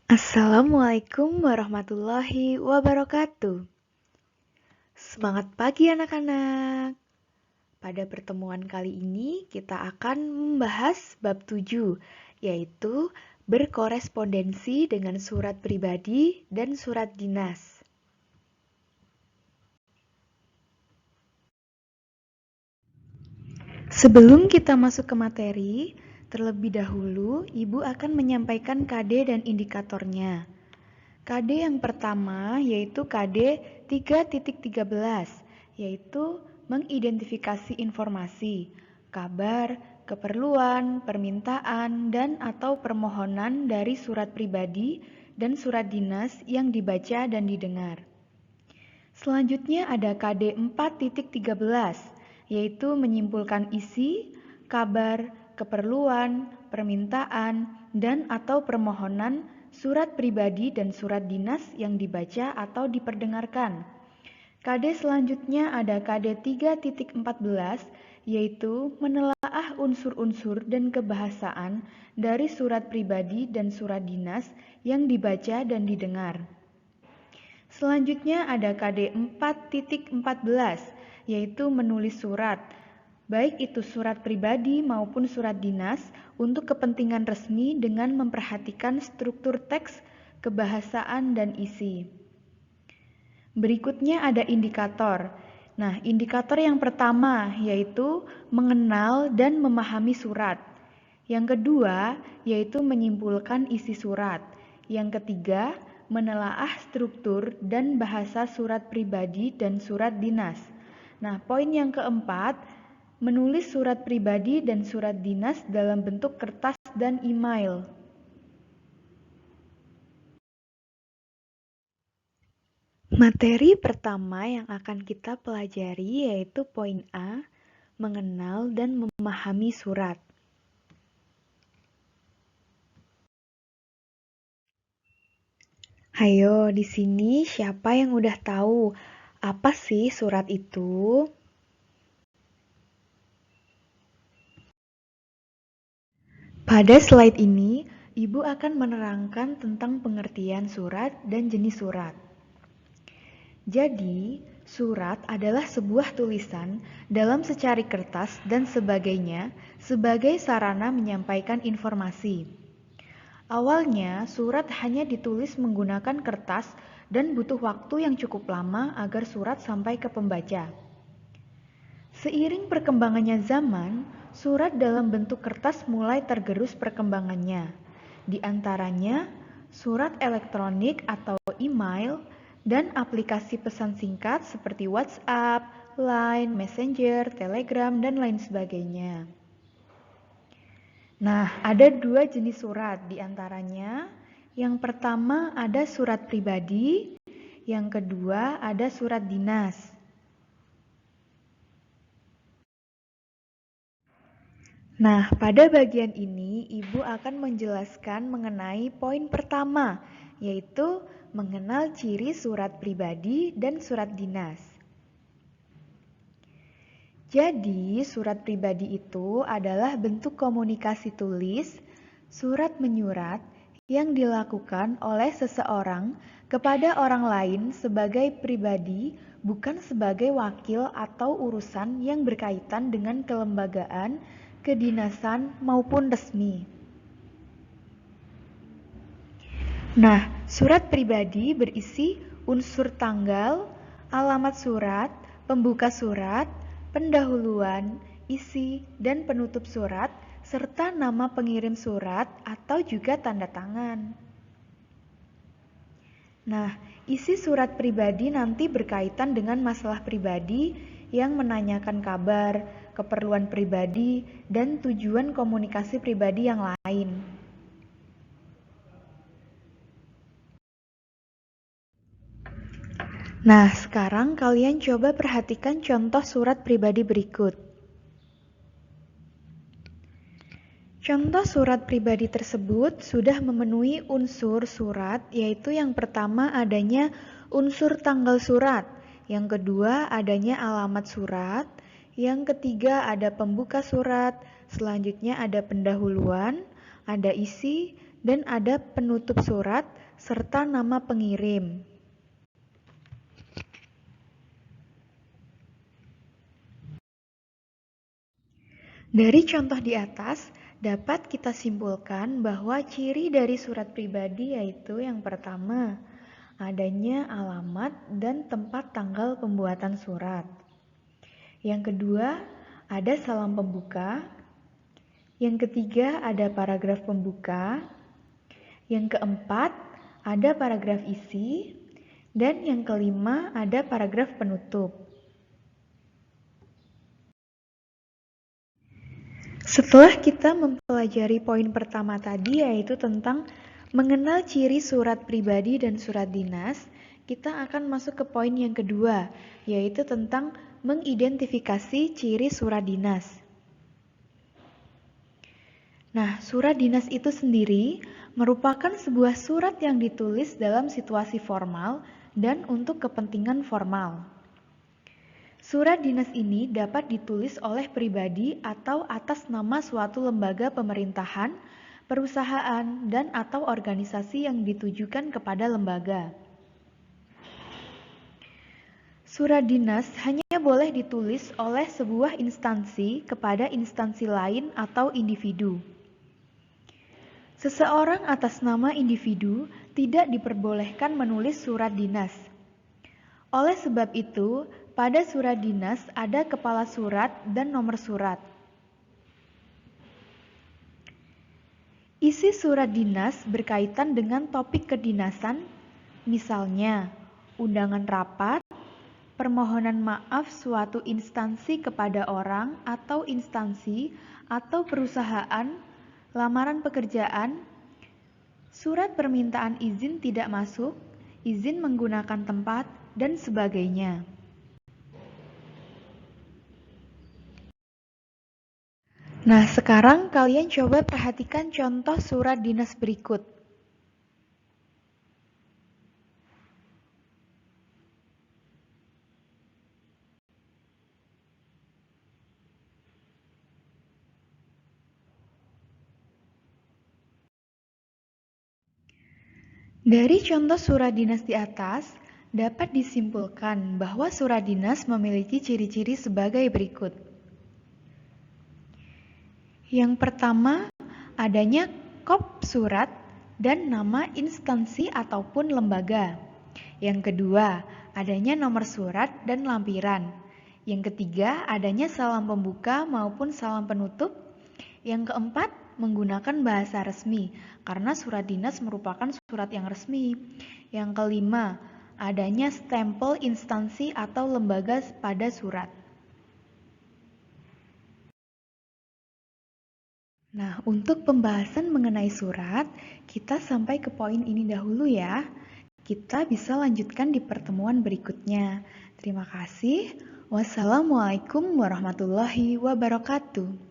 Assalamualaikum warahmatullahi wabarakatuh. Semangat pagi anak-anak. Pada pertemuan kali ini kita akan membahas bab 7, yaitu berkorespondensi dengan surat pribadi dan surat dinas. Sebelum kita masuk ke materi, terlebih dahulu Ibu akan menyampaikan KD dan indikatornya. KD yang pertama yaitu KD 3.13, yaitu mengidentifikasi informasi, kabar, keperluan, permintaan, dan atau permohonan dari surat pribadi dan surat dinas yang dibaca dan didengar. Selanjutnya ada KD 4.13, yaitu menyimpulkan isi, kabar, keperluan, permintaan, dan atau permohonan surat pribadi dan surat dinas yang dibaca atau diperdengarkan. KD selanjutnya ada KD 3.14, yaitu menelaah unsur-unsur dan kebahasaan dari surat pribadi dan surat dinas yang dibaca dan didengar. Selanjutnya ada KD 4.14, yaitu menulis surat, baik itu surat pribadi maupun surat dinas untuk kepentingan resmi dengan memperhatikan struktur teks, kebahasaan, dan isi. Berikutnya ada indikator. Nah, indikator yang pertama yaitu mengenal dan memahami surat. Yang kedua yaitu menyimpulkan isi surat. Yang ketiga, menelaah struktur dan bahasa surat pribadi dan surat dinas. Nah, poin yang keempat, menulis surat pribadi dan surat dinas dalam bentuk kertas dan email. Materi pertama yang akan kita pelajari yaitu poin A, mengenal dan memahami surat. Hayo, di sini siapa yang udah tahu apa sih surat itu? Pada slide ini, Ibu akan menerangkan tentang pengertian surat dan jenis surat. Jadi, surat adalah sebuah tulisan dalam secari kertas dan sebagainya sebagai sarana menyampaikan informasi. Awalnya, surat hanya ditulis menggunakan kertas dan butuh waktu yang cukup lama agar surat sampai ke pembaca. Seiring perkembangannya zaman, surat dalam bentuk kertas mulai tergerus perkembangannya. Di antaranya, surat elektronik atau email, dan aplikasi pesan singkat seperti WhatsApp, Line, Messenger, Telegram, dan lain sebagainya. Nah, ada dua jenis surat di antaranya. Yang pertama ada surat pribadi, yang kedua ada surat dinas. Nah, pada bagian ini Ibu akan menjelaskan mengenai poin pertama, yaitu mengenal ciri surat pribadi dan surat dinas. Jadi, surat pribadi itu adalah bentuk komunikasi tulis, surat menyurat, yang dilakukan oleh seseorang kepada orang lain sebagai pribadi, bukan sebagai wakil atau urusan yang berkaitan dengan kelembagaan, kedinasan, maupun resmi. Nah, surat pribadi berisi unsur tanggal, alamat surat, pembuka surat, pendahuluan, isi, dan penutup surat, serta nama pengirim surat atau juga tanda tangan. Nah, isi surat pribadi nanti berkaitan dengan masalah pribadi yang menanyakan kabar, keperluan pribadi, dan tujuan komunikasi pribadi yang lain. Nah, sekarang kalian coba perhatikan contoh surat pribadi berikut. Contoh surat pribadi tersebut sudah memenuhi unsur surat, yaitu yang pertama adanya unsur tanggal surat, yang kedua adanya alamat surat, yang ketiga ada pembuka surat, selanjutnya ada pendahuluan, ada isi, dan ada penutup surat serta nama pengirim. Dari contoh di atas, dapat kita simpulkan bahwa ciri dari surat pribadi yaitu yang pertama, adanya alamat dan tempat tanggal pembuatan surat. Yang kedua, ada salam pembuka. Yang ketiga, ada paragraf pembuka. Yang keempat, ada paragraf isi. Dan yang kelima, ada paragraf penutup. Setelah kita mempelajari poin pertama tadi, yaitu tentang mengenal ciri surat pribadi dan surat dinas, kita akan masuk ke poin yang kedua, yaitu tentang mengidentifikasi ciri surat dinas. Nah, surat dinas itu sendiri merupakan sebuah surat yang ditulis dalam situasi formal dan untuk kepentingan formal. Surat dinas ini dapat ditulis oleh pribadi atau atas nama suatu lembaga pemerintahan, perusahaan, dan atau organisasi yang ditujukan kepada lembaga. Surat dinas hanya boleh ditulis oleh sebuah instansi kepada instansi lain atau individu. Seseorang atas nama individu tidak diperbolehkan menulis surat dinas. Oleh sebab itu, pada surat dinas ada kepala surat dan nomor surat. Isi surat dinas berkaitan dengan topik kedinasan, misalnya undangan rapat, permohonan maaf suatu instansi kepada orang atau instansi atau perusahaan, lamaran pekerjaan, surat permintaan izin tidak masuk, izin menggunakan tempat, dan sebagainya. Nah, sekarang kalian coba perhatikan contoh surat dinas berikut. Dari contoh surat dinas di atas, dapat disimpulkan bahwa surat dinas memiliki ciri-ciri sebagai berikut. Yang pertama, adanya kop surat dan nama instansi ataupun lembaga. Yang kedua, adanya nomor surat dan lampiran. Yang ketiga, adanya salam pembuka maupun salam penutup. Yang keempat, menggunakan bahasa resmi, karena surat dinas merupakan surat yang resmi. Yang kelima, adanya stempel instansi atau lembaga pada surat. Nah, untuk pembahasan mengenai surat, kita sampai ke poin ini dahulu ya. Kita bisa lanjutkan di pertemuan berikutnya. Terima kasih. Wassalamualaikum warahmatullahi wabarakatuh.